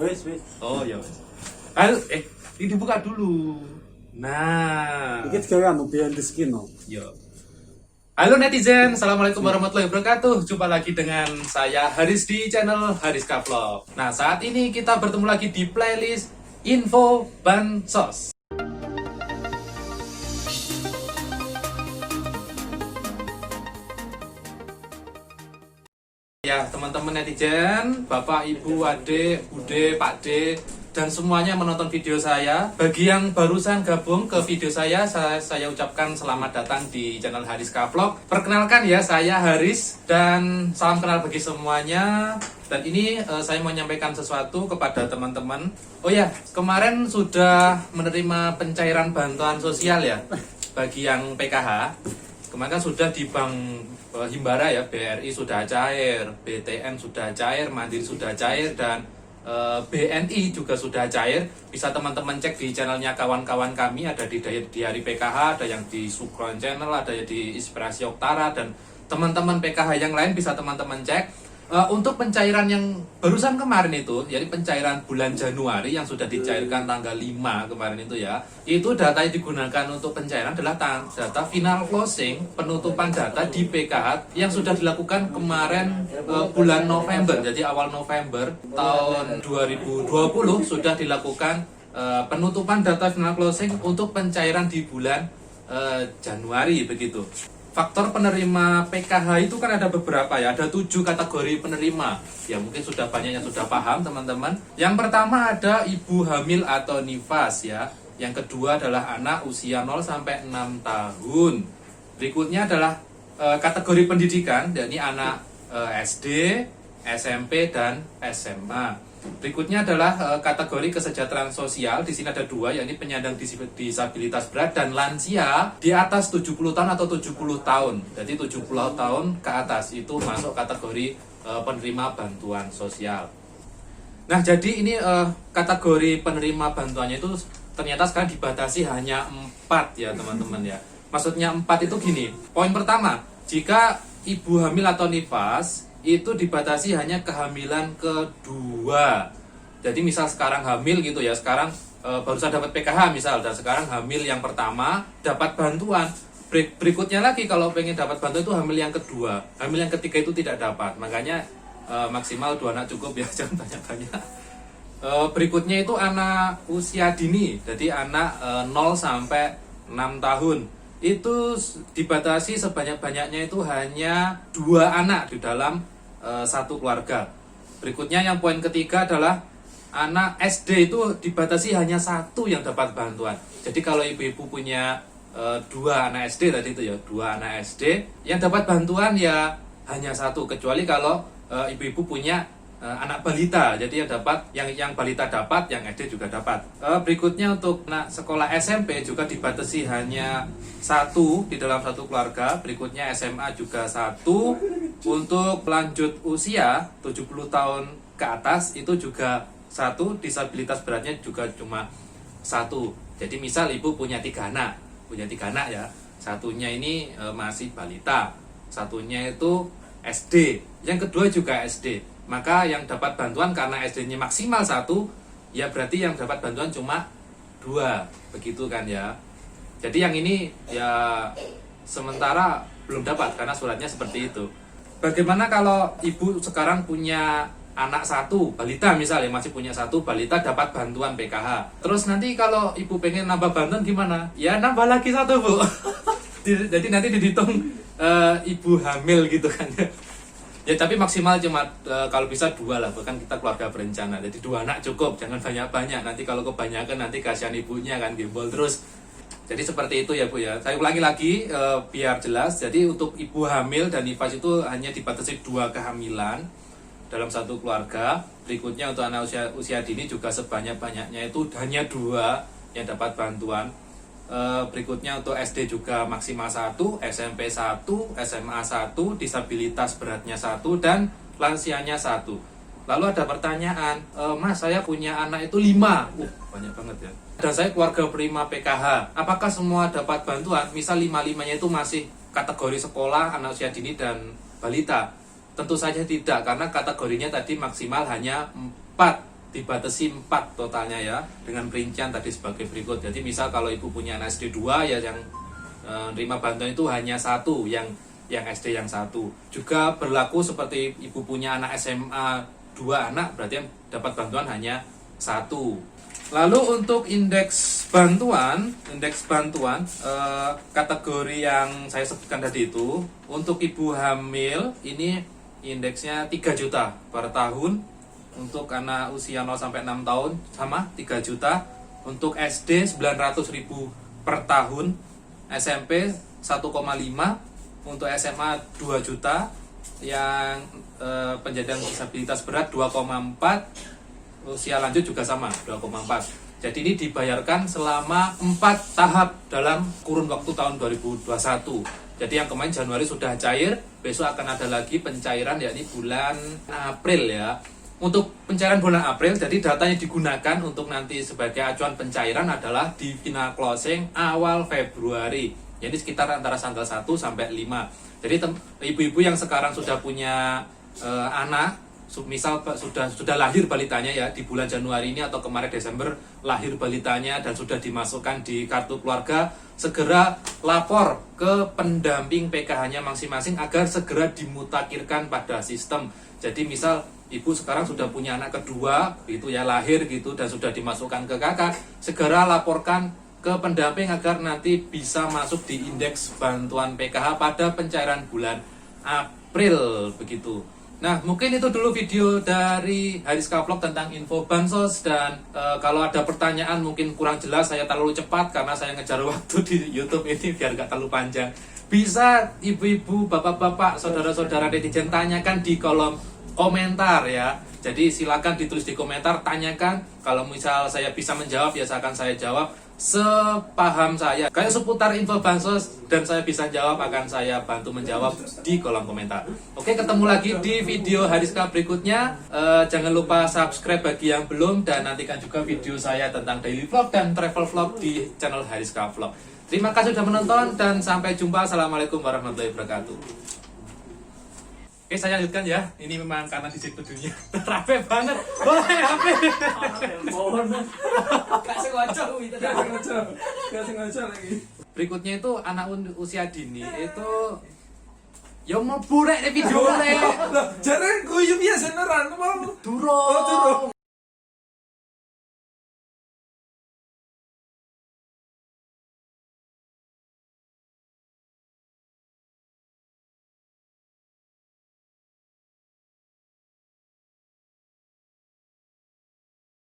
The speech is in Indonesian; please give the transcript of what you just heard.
Wes. Oh ya wes. Halo, ini dibuka dulu. Nah, Iki gawe anu behind the skin no. yo. Halo netizen, assalamualaikum warahmatullahi wabarakatuh. Jumpa lagi dengan saya Haris di channel Hariska Vlog. Nah, saat ini kita bertemu lagi di playlist Info Bansos. Ya, teman-teman netizen, Bapak, Ibu, Adik, Bude, Pak D, dan semuanya menonton video saya. Bagi yang barusan gabung ke video saya ucapkan selamat datang di channel Hariska Vlog. Perkenalkan ya, saya Haris dan salam kenal bagi semuanya. Dan ini saya mau menyampaikan sesuatu kepada teman-teman. Oh ya, kemarin sudah menerima pencairan bantuan sosial ya bagi yang PKH. Kemarin kan sudah di Bank Himbara ya, BRI sudah cair, BTN sudah cair, Mandiri sudah cair, dan BNI juga sudah cair. Bisa teman-teman cek di channelnya kawan-kawan kami, ada di Hari PKH, ada yang di Sukron Channel, ada di Inspirasi Oktara, dan teman-teman PKH yang lain bisa teman-teman cek. Untuk pencairan yang barusan kemarin itu, jadi pencairan bulan Januari yang sudah dicairkan tanggal 5 kemarin itu ya, itu data yang digunakan untuk pencairan adalah data final closing penutupan data di PKH yang sudah dilakukan kemarin bulan November. Jadi awal November tahun 2020 sudah dilakukan penutupan data final closing untuk pencairan di bulan Januari begitu. Faktor penerima PKH itu kan ada beberapa ya, ada 7 kategori penerima. Ya mungkin sudah banyak yang sudah paham teman-teman. Yang pertama ada ibu hamil atau nifas ya. Yang kedua adalah anak usia 0 sampai 6 tahun. Berikutnya adalah kategori pendidikan, yakni anak SD, SMP dan SMA. Berikutnya adalah kategori kesejahteraan sosial. Di sini ada 2, yakni penyandang disabilitas berat dan lansia di atas 70 tahun atau 70 tahun. Jadi 70 tahun ke atas itu masuk kategori penerima bantuan sosial. Nah, jadi ini kategori penerima bantuannya itu ternyata sekarang dibatasi hanya 4 ya teman-teman ya. Maksudnya 4 itu gini. Poin pertama, jika ibu hamil atau nifas itu dibatasi hanya kehamilan kedua. Jadi misal sekarang hamil gitu ya, sekarang barusan dapat PKH misal, dan sekarang hamil yang pertama dapat bantuan. Berikutnya lagi kalau pengen dapat bantuan itu hamil yang kedua, hamil yang ketiga itu tidak dapat. Makanya maksimal 2 anak cukup ya, jangan banyak-banyak. Berikutnya itu anak usia dini, jadi anak 0 sampai 6 tahun. Itu dibatasi sebanyak-banyaknya itu hanya 2 anak di dalam satu keluarga. Berikutnya yang poin ketiga adalah anak SD itu dibatasi hanya 1 yang dapat bantuan. Jadi kalau ibu-ibu punya 2 anak SD tadi itu ya, 2 anak SD yang dapat bantuan ya hanya 1, kecuali kalau ibu-ibu punya anak balita, jadi yang balita dapat, yang SD juga dapat. Berikutnya untuk anak sekolah SMP juga dibatasi hanya 1 di dalam satu keluarga. Berikutnya SMA juga 1. Untuk lanjut usia 70 tahun ke atas itu juga 1. Disabilitas beratnya juga cuma 1. Jadi misal ibu punya 3 anak, ya, satunya ini masih balita, satunya itu SD, yang kedua juga SD. Maka yang dapat bantuan karena SD-nya maksimal 1, ya berarti yang dapat bantuan cuma 2, begitu kan ya. Jadi yang ini ya sementara belum dapat karena suratnya seperti itu. Bagaimana kalau ibu sekarang punya anak 1 balita misalnya, masih punya 1 balita dapat bantuan PKH. Terus nanti kalau ibu pengen nambah bantuan gimana? Ya nambah lagi 1 bu. Jadi nanti dihitung ibu hamil gitu kan ya. Ya tapi maksimal cuma kalau bisa 2 lah, bahkan kita keluarga berencana. Jadi 2 anak cukup, jangan banyak-banyak. Nanti kalau kebanyakan nanti kasihan ibunya kan gembol terus. Jadi seperti itu ya Bu ya. Saya ulangi lagi biar jelas. Jadi untuk ibu hamil dan nifas itu hanya dibatasi 2 kehamilan dalam satu keluarga. Berikutnya untuk anak usia dini juga sebanyak-banyaknya itu hanya 2 yang dapat bantuan. Berikutnya untuk SD juga maksimal 1, SMP 1, SMA 1, disabilitas beratnya 1, dan lansianya 1. Lalu ada pertanyaan, Mas saya punya anak itu 5, banyak banget ya. Dan saya keluarga penerima PKH, apakah semua dapat bantuan? Misal 5-5-nya itu masih kategori sekolah, anak usia dini, dan balita. Tentu saja tidak, karena kategorinya tadi maksimal hanya 4 dibatasi 4 totalnya ya, dengan perincian tadi sebagai berikut. Jadi misal kalau ibu punya anak SD 2 ya, yang nerima bantuan itu hanya 1, yang SD yang 1. Juga berlaku seperti ibu punya anak SMA 2 anak, berarti yang dapat bantuan hanya 1. Lalu untuk indeks bantuan kategori yang saya sebutkan tadi itu, untuk ibu hamil ini indeksnya 3 juta per tahun. Untuk anak usia 0 sampai 6 tahun sama 3 juta. Untuk SD 900.000 per tahun, SMP 1,5, untuk SMA 2 juta, yang penyandang disabilitas berat 2,4, usia lanjut juga sama 2,4. Jadi ini dibayarkan selama 4 tahap dalam kurun waktu tahun 2021. Jadi yang kemarin Januari sudah cair, besok akan ada lagi pencairan yakni bulan April ya. Untuk pencairan bulan April, jadi data yang digunakan untuk nanti sebagai acuan pencairan adalah di final closing awal Februari. Jadi sekitar antara tanggal 1 sampai 5. Jadi ibu-ibu yang sekarang sudah punya anak, misal sudah lahir balitanya ya di bulan Januari ini atau kemarin Desember lahir balitanya dan sudah dimasukkan di kartu keluarga, segera lapor ke pendamping PKH-nya masing-masing agar segera dimutakhirkan pada sistem. Jadi misal ibu sekarang sudah punya anak kedua gitu ya, lahir gitu dan sudah dimasukkan ke kakak, segera laporkan ke pendamping agar nanti bisa masuk di indeks bantuan PKH pada pencairan bulan April begitu. Nah, mungkin itu dulu video dari Hariska Vlog tentang info bansos, dan kalau ada pertanyaan mungkin kurang jelas, saya terlalu cepat karena saya ngejar waktu di YouTube ini biar gak terlalu panjang. Bisa ibu-ibu, bapak-bapak, saudara-saudara netizen tanyakan di kolom komentar ya. Jadi silakan ditulis di komentar, tanyakan. Kalau misal saya bisa menjawab ya akan saya jawab sepaham saya. Kayak seputar info bansos dan saya bisa jawab, akan saya bantu menjawab di kolom komentar. Oke, ketemu lagi di video Hariska berikutnya. Jangan lupa subscribe bagi yang belum, dan nantikan juga video saya tentang daily vlog dan travel vlog di channel Hariska Vlog. Terima kasih sudah menonton dan sampai jumpa. Assalamualaikum warahmatullahi wabarakatuh. Oke, saya lanjutkan ya. Ini memang karena di dunia rapi banget. Boleh HP. Berikutnya itu anak usia dini itu yang mau burek video le. Jarang gue biasa neran mau Durung.